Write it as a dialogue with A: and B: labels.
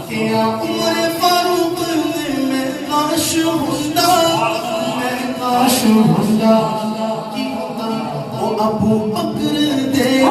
A: کیا عمر فاروق میں کاش ہوندا میں کاش ہوندا کی ہوتا وہ ابو بکر دے